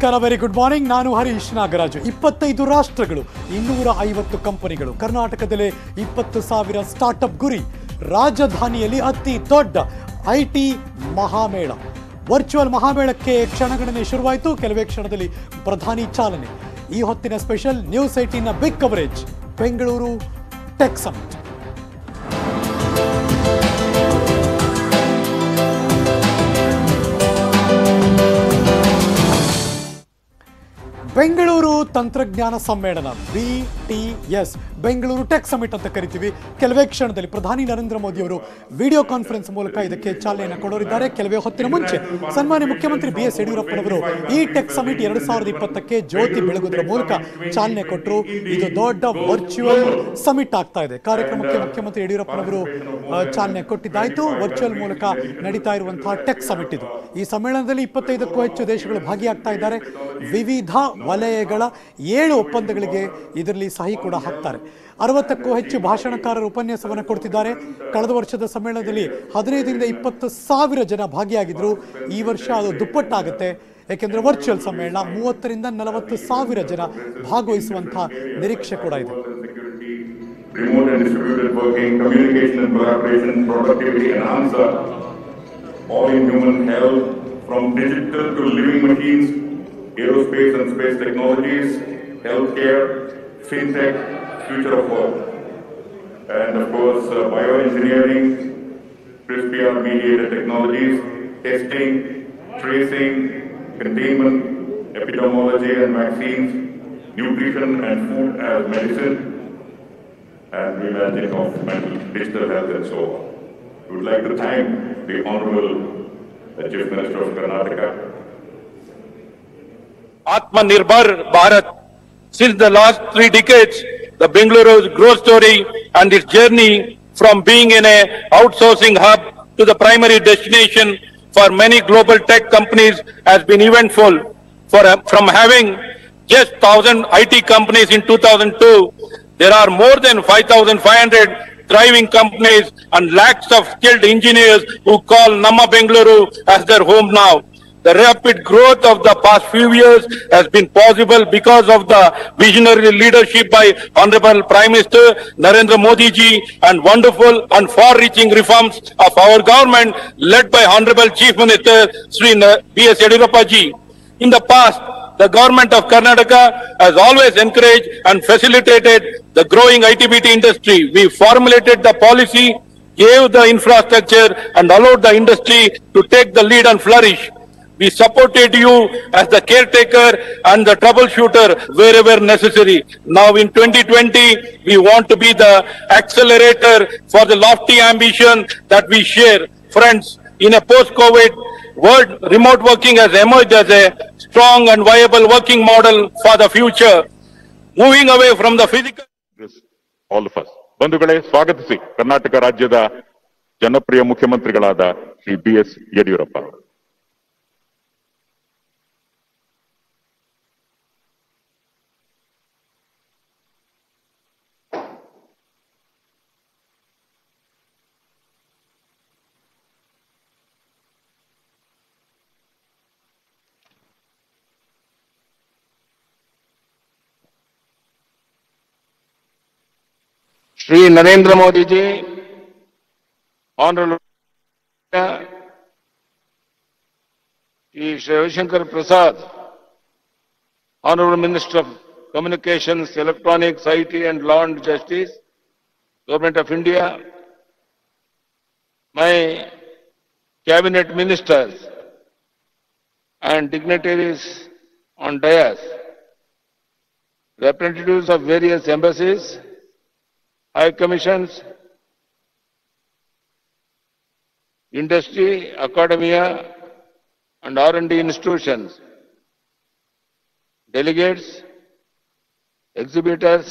Very good morning. ನಾನು ಹರೀಶ್ ನಾಗರಾಜು. 25 ರಾಷ್ಟ್ರಗಳು, 250 ಕಂಪನಿಗಳು, ಕರ್ನಾಟಕದಲ್ಲಿ 20,000 ಸ್ಟಾರ್ಟ್ಅಪ್ ಗುರಿ. ರಾಜಧಾನಿಯಲ್ಲಿ ಅತಿ ದೊಡ್ಡ ಐಟಿ ಮಹಾಮೇಳ, ವರ್ಚುವಲ್ ಮಹಾಮೇಳಕ್ಕೆ ಕ್ಷಣಗಣನೆ ಶುರುವಾಯಿತು. ಕೆಲವೇ ಕ್ಷಣದಲ್ಲಿ ಪ್ರಧಾನಿ ಚಾಲನೆ. ಈ ಹೊತ್ತಿನ ಸ್ಪೆಷಲ್ ನ್ಯೂಸ್ 18ನ big coverage, Bengaluru tech summit. Bengaluru ತಂತ್ರಜ್ಞಾನ ಸಮ್ಮೇಳನ, BTS, ಬೆಂಗಳೂರು ಟೆಕ್ ಸಮಿಟ್ ಅಂತ ಕರಿತೀವಿ. ಕೆಲವೇ ಕ್ಷಣದಲ್ಲಿ ಪ್ರಧಾನಿ ನರೇಂದ್ರ ಮೋದಿ ಅವರು ವಿಡಿಯೋ ಕಾನ್ಫರೆನ್ಸ್ ಮೂಲಕ ಇದಕ್ಕೆ ಚಾಲನೆಯನ್ನು ಕೊಡೋರಿದ್ದಾರೆ. ಕೆಲವೇ ಹೊತ್ತಿನ ಮುಂಚೆ ಸನ್ಮಾನ್ಯ ಮುಖ್ಯಮಂತ್ರಿ BS ಯಡಿಯೂರಪ್ಪನವರು ಈ ಟೆಕ್ ಸಮಿಟ್ 2020ಕ್ಕೆ ಜ್ಯೋತಿ ಬೆಳಗುವುದರ ಮೂಲಕ ಚಾಲನೆ ಕೊಟ್ಟರು. ಇದು ದೊಡ್ಡ ವರ್ಚುವಲ್ ಸಮಿಟ್ ಆಗ್ತಾ ಇದೆ. ಕಾರ್ಯಕ್ರಮಕ್ಕೆ ಮುಖ್ಯಮಂತ್ರಿ ಯಡಿಯೂರಪ್ಪನವರು ಚಾಲನೆ ಕೊಟ್ಟಿದ್ದಾಯಿತು. ವರ್ಚುವಲ್ ಮೂಲಕ ನಡೀತಾ ಇರುವಂತಹ ಟೆಕ್ ಸಮಿಟ್ ಇದು. ಈ ಸಮ್ಮೇಳನದಲ್ಲಿ 25ಕ್ಕೂ ಹೆಚ್ಚು ದೇಶಗಳು ಭಾಗಿಯಾಗ್ತಾ ಇದ್ದಾರೆ. ವಿವಿಧ ವಲಯಗಳ 7 ಒಪ್ಪಂದಗಳಿಗೆ ಇದರಲ್ಲಿ ಸಹಿ ಕೂಡ ಹಾಕ್ತಾರೆ. 60ಕ್ಕೂ ಹೆಚ್ಚು ಭಾಷಣಕಾರರು ಉಪನ್ಯಾಸವನ್ನು ಕೊಡ್ತಿದ್ದಾರೆ. ಕಳೆದ ವರ್ಷದ ಸಮ್ಮೇಳನದಲ್ಲಿ 15ರಿಂದ 20,000 ಜನ ಭಾಗಿಯಾಗಿದ್ರು. ಈ ವರ್ಷ ಅದು ದುಪ್ಪಟ್ಟಾಗುತ್ತೆ. ಯಾಕೆಂದ್ರೆ ವರ್ಚುವಲ್ ಸಮ್ಮೇಳನ 30ರಿಂದ 40,000 ಜನ ಭಾಗವಹಿಸುವಂತಹ ನಿರೀಕ್ಷೆ ಕೂಡ ಇದೆ. Remote and distributed working, communication and collaboration, productivity and answer, all in human health, from digital to living machines, aerospace and space technologies, healthcare, fintech, future of work, and of course bioengineering, CRISPR-mediated technologies, testing, tracing, containment, epidemiology and vaccines, nutrition and food as medicine, and reimagining of mental digital health and so on. We would like to thank the Honorable Chief Minister of Karnataka. Atmanirbhar Bharat. Since the last 3 decades, the Bengaluru's growth story and its journey from being in a outsourcing hub to the primary destination for many global tech companies has been eventful. From having just 1,000 IT companies in 2002, there are more than 5,500 thriving companies and lakhs of skilled engineers who call Namma Bengaluru as their home now. The rapid growth of the past few years has been possible because of the visionary leadership by Honorable Prime Minister Narendra Modi ji and wonderful and far-reaching reforms of our government led by Honorable Chief Minister Sri BS Yediyurappa ji. In the past, the government of Karnataka has always encouraged and facilitated the growing IT/BT industry. We formulated the policy, gave the infrastructure and allowed the industry to take the lead and flourish. We supported you as the caretaker and the troubleshooter wherever necessary. Now in 2020, we want to be the accelerator for the lofty ambition that we share. Friends, in a post-COVID world, remote working has emerged as a strong and viable working model for the future. Moving away from the physical... All of us. ಬಂಧುಗಳೇ, ಸ್ವಾಗತಿಸಿ ಕರ್ನಾಟಕ ರಾಜ್ಯದ ಜನಪ್ರಿಯ ಮುಖ್ಯಮಂತ್ರಿಗಳಾದ Shri BS Yediyurappa. Shri Narendra Modi ji, Honorable Shri Ravi Shankar Prasad, Honorable Minister of Communications, Electronics, IT and Law and Justice, Government of India, my Cabinet Ministers and dignitaries on dais, representatives of various embassies, High Commissions, industry, academia, and R&D institutions, delegates, exhibitors,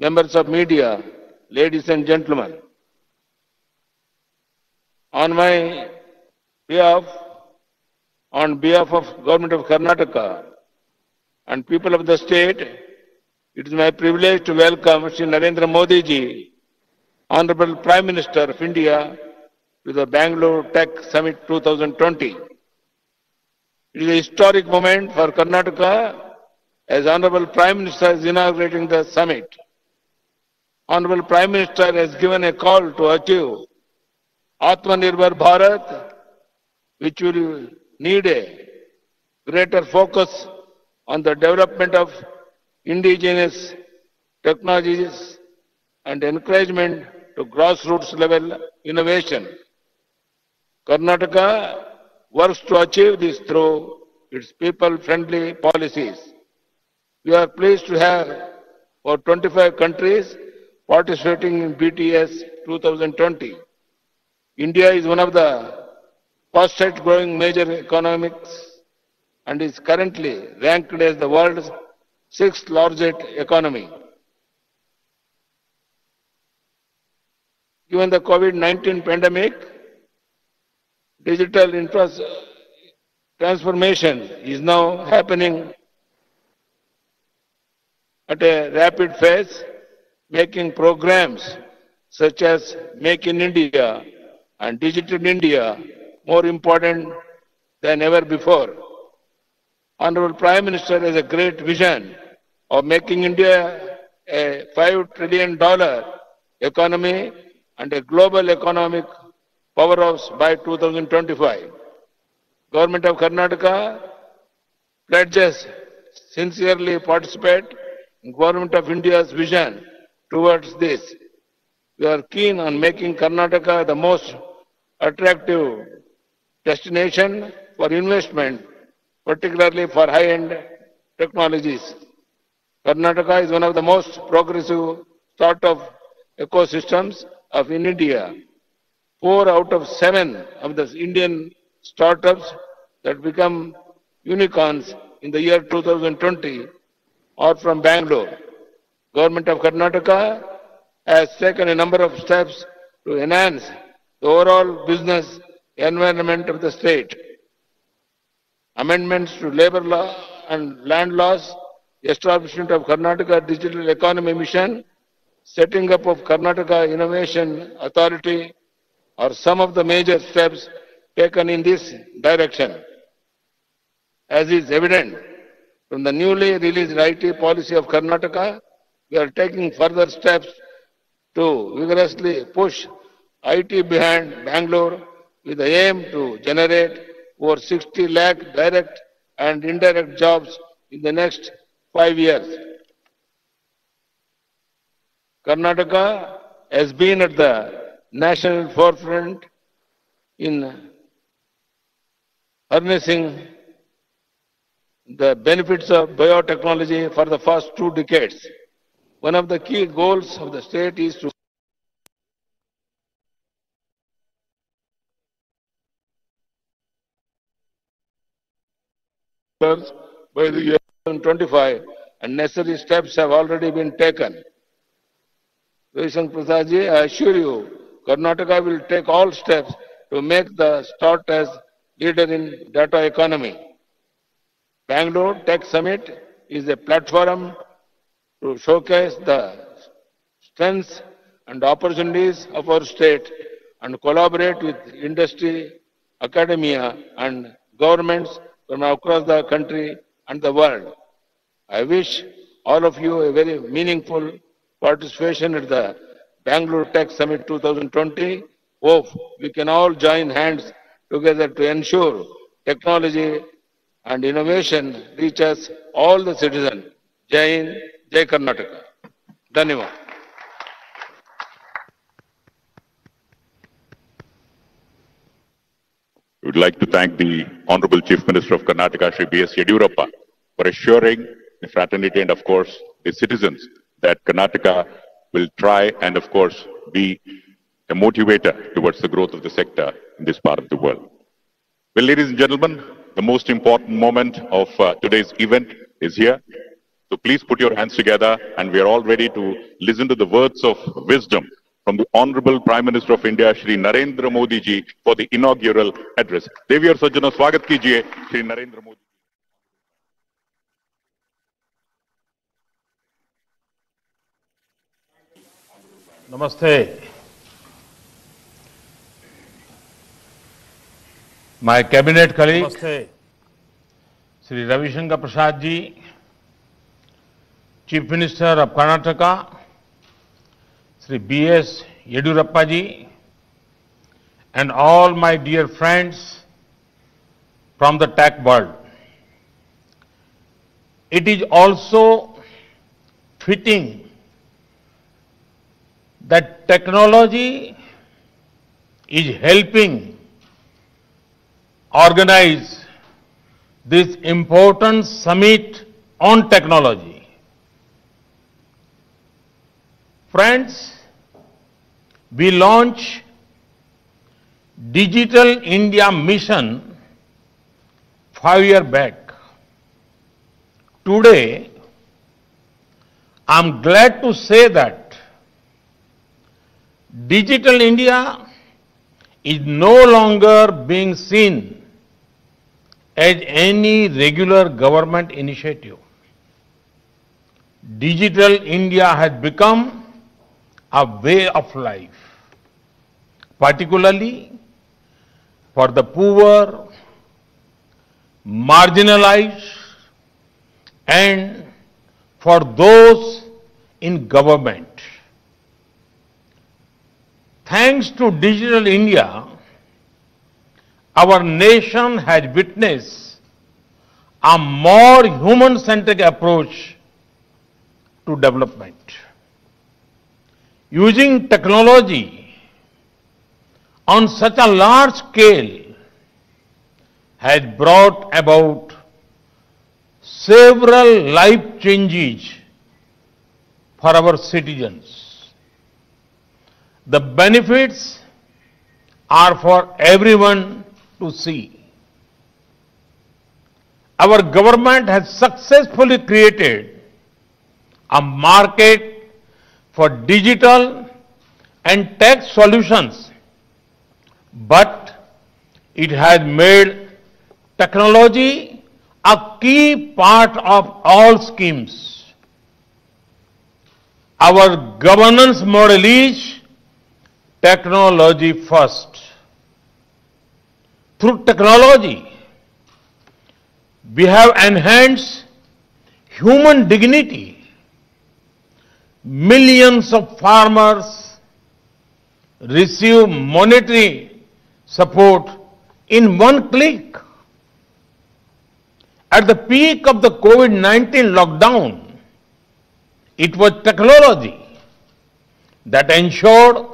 members of media, ladies and gentlemen. On behalf of Government of Karnataka and people of the state, it is my privilege to welcome Shri Narendra Modi ji, Honorable Prime Minister of India, to the Bangalore Tech Summit 2020. It is a historic moment for Karnataka as Honorable Prime Minister is inaugurating the summit. Honorable Prime Minister has given a call to achieve Atmanirbhar Bharat, which will need a greater focus on the development of indigenous technologies and encouragement to grassroots level innovation. Karnataka works to achieve this through its people-friendly policies. We are pleased to have over 25 countries participating in BTS 2020. India is one of the fastest growing major economies and is currently ranked as the world's sixth largest economy. Given the COVID-19 pandemic, digital transformation is now happening at a rapid pace, making programs such as Make in India and Digital India more important than ever before. Honorable Prime Minister has a great vision of making India a $5 trillion economy and a global economic powerhouse by 2025. Government of Karnataka pledges sincerely participate in Government of India's vision towards this. We are keen on making Karnataka the most attractive destination for investment, particularly for high-end technologies. Karnataka is one of the most progressive startup ecosystems in India. 4 out of 7 of the Indian startups that become unicorns in the year 2020 are from Bangalore. Government of Karnataka has taken a number of steps to enhance the overall business environment of the state. Amendments to labor law and land laws, establishment of Karnataka Digital Economy Mission, setting up of Karnataka Innovation Authority are some of the major steps taken in this direction. As is evident from the newly released IT policy of Karnataka, we are taking further steps to vigorously push IT behind Bangalore with the aim to generate over 60 lakh direct and indirect jobs in the next 5 years. Karnataka has been at the national forefront in harnessing the benefits of biotechnology for the first 2 decades. One of the key goals of the state is to by the year 2025, and necessary steps have already been taken. Ravishankar Prasadji, I assure you, Karnataka will take all steps to make the start as leader in data economy. Bangalore Tech Summit is a platform to showcase the strengths and opportunities of our state and collaborate with industry, academia and governments from across the country and the world. I wish all of you a very meaningful participation at the Bangalore Tech Summit 2020. Hope we can all join hands together to ensure technology and innovation reaches all the citizens. Jai Hind, Jai Karnataka. Dhanyavad. We would like to thank the Honorable Chief Minister of Karnataka, Shri B.S. Yediyurappa, for assuring the fraternity and, of course, the citizens that Karnataka will try and, of course, be a motivator towards the growth of the sector in this part of the world. Well, ladies and gentlemen, the most important moment of today's event is here. So please put your hands together, and we are all ready to listen to the words of wisdom from the Honorable Prime Minister of India, Shri Narendra Modi ji, for the inaugural address. Devi aur Sajjano, swagat kijiye, Shri Narendra Modi. Namaste. My cabinet colleagues, Namaste. Sri Ravi Shankar Prasad ji, Chief Minister of Karnataka, Sri B.S. Yediyurappa ji, and all my dear friends from the tech world. It is also fitting that technology is helping organize this important summit on technology. Friends, we launched Digital India Mission 5 years back. Today, I'm glad to say that Digital India is no longer being seen as any regular government initiative. Digital India has become a way of life, particularly for the poor, marginalized, and for those in government. Thanks to Digital India, our nation has witnessed a more human-centric approach to development. Using technology on such a large scale has brought about several life changes for our citizens. The benefits are for everyone to see. Our government has successfully created a market for digital and tech solutions, but it has made technology a key part of all schemes. Our governance model is technology first. Through technology, we have enhanced human dignity. Millions of farmers receive monetary support in one click. At the peak of the COVID-19 lockdown, it was technology that ensured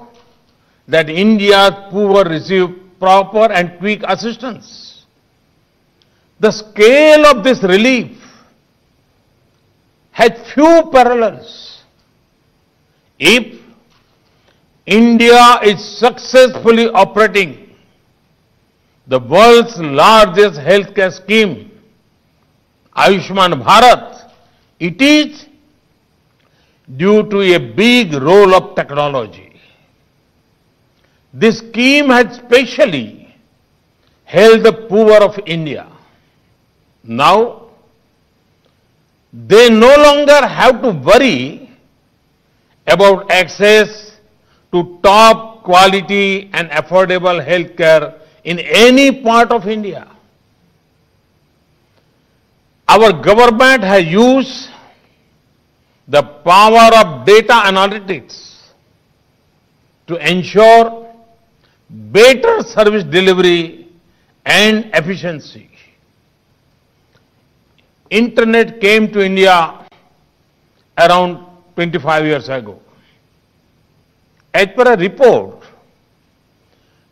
that India's poor received proper and quick assistance. The scale of this relief has few parallels. If India is successfully operating the world's largest healthcare scheme, Ayushman Bharat, it is due to a big role of technology. This scheme has specially helped the poor of India. Now, they no longer have to worry about access to top quality and affordable health care in any part of India. Our government has used the power of data analytics to ensure better service delivery and efficiency. Internet came to India around 25 years ago. As per a report,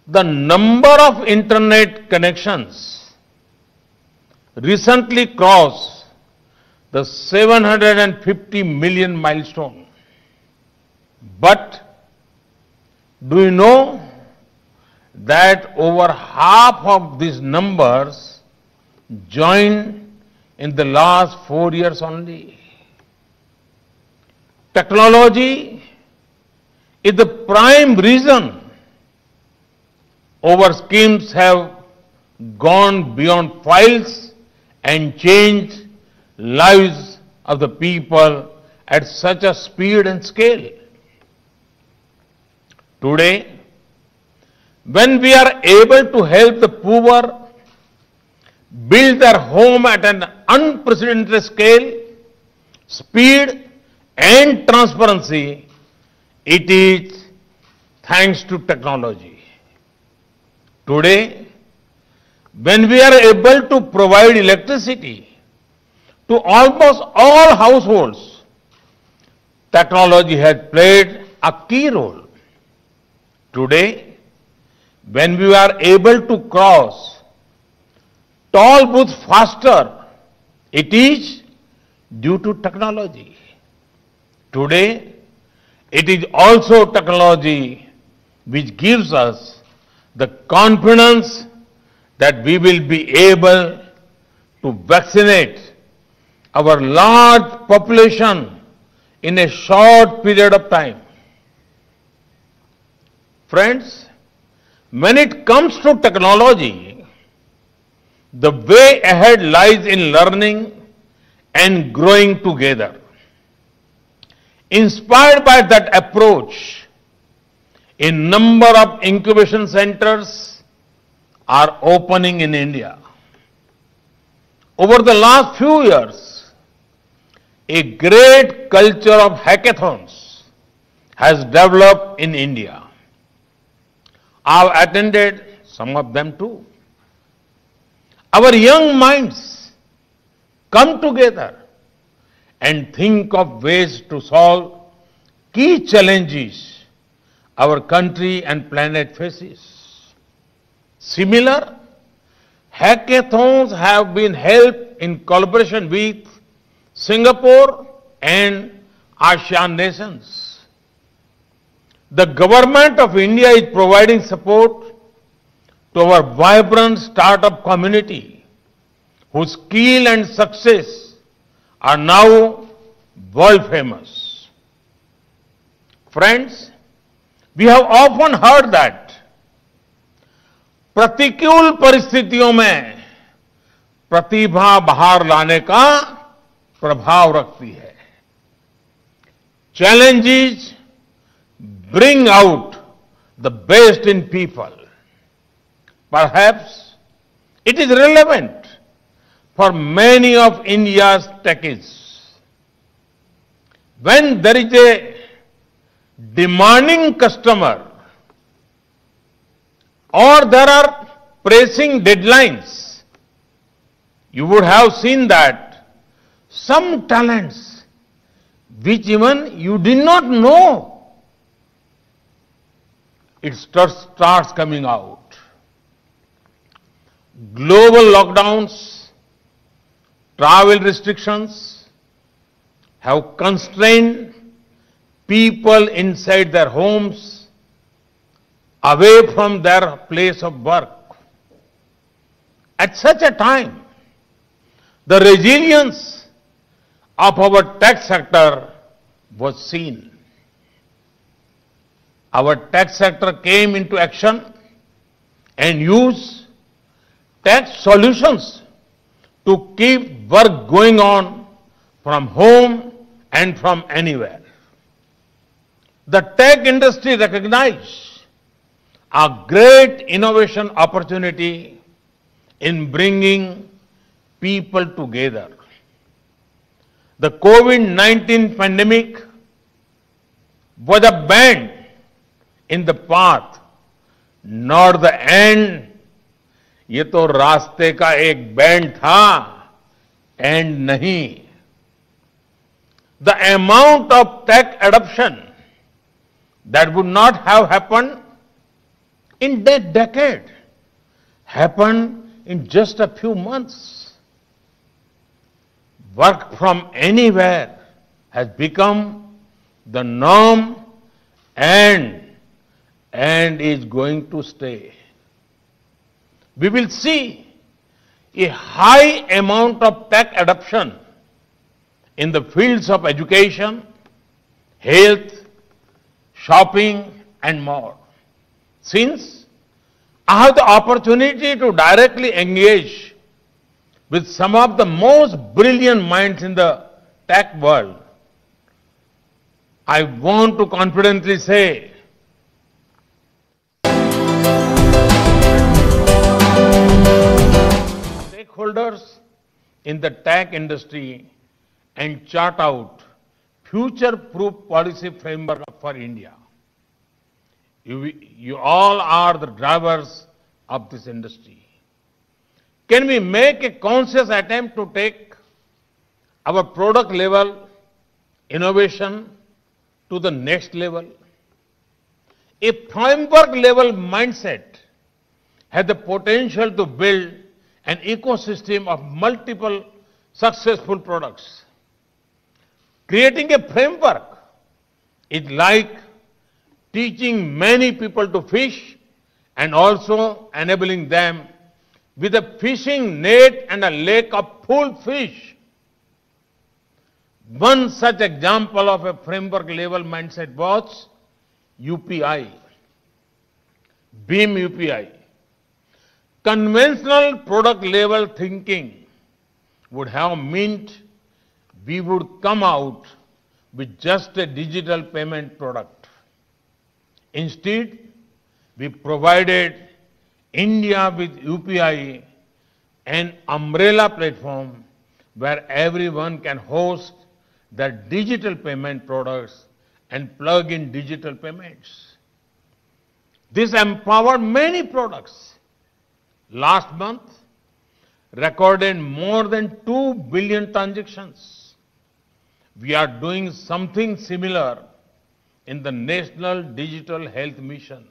the number of internet connections recently crossed the 750 million milestone. But do you know that over half of these numbers joined in the last 4 years only? Technology is the prime reason our schemes have gone beyond files and changed lives of the people at such a speed and scale. Today, when we are able to help the poor build their home at an unprecedented scale, speed, and transparency, it is thanks to technology. Today, when we are able to provide electricity to almost all households, technology has played a key role. Today, when we are able to cross toll booths faster, it is due to technology. Today, it is also technology which gives us the confidence that we will be able to vaccinate our large population in a short period of time. Friends, when it comes to technology, the way ahead lies in learning and growing together. Inspired by that approach, a number of incubation centers are opening in India. Over the last few years, a great culture of hackathons has developed in India. I've attended some of them too. Our young minds come together and think of ways to solve key challenges our country and planet faces. Similar hackathons have been held in collaboration with Singapore and ASEAN nations. The government of India is providing support to our vibrant startup community, whose skill and success are now world famous. Friends, we have often heard that प्रतिकूल परिस्थितियों में प्रतिभा बाहर लाने का प्रभाव रखती है. Challenges bring out the best in people. Perhaps it is relevant for many of India's techies. When there is a demanding customer or there are pressing deadlines, you would have seen that some talents which even you did not know, it starts coming out. Global lockdowns, travel restrictions have constrained people inside their homes, away from their place of work. At such a time, the resilience of our tech sector was seen. Our tech sector came into action and used tech solutions to keep work going on from home and from anywhere. The tech industry recognized a great innovation opportunity in bringing people together. The COVID-19 pandemic was a bend in the path, not the end. ये तो रास्ते का एक band था, and नहीं. The amount of tech adoption that would not have happened in that decade happened in just a few months. Work from anywhere has become the norm and is going to stay. We will see a high amount of tech adoption in the fields of education, health, shopping, and more. Since I have the opportunity to directly engage with some of the most brilliant minds in the tech world, I want to confidently say stakeholders in the tech industry and chart out future-proof policy framework for India. You all are the drivers of this industry. Can we make a conscious attempt to take our product level innovation to the next level? A framework level mindset has the potential to build an ecosystem of multiple successful products. Creating a framework is like teaching many people to fish and also enabling them with a fishing net and a lake of full fish. One such example of a framework level mindset was UPI, BHIM UPI. Conventional product level thinking would have meant we would come out with just a digital payment product. Instead, we provided India with UPI, an umbrella platform where everyone can host their digital payment products and plug in digital payments. This empowered many products. Last month, recorded more than 2 billion transactions. We are doing something similar in the National Digital Health Mission.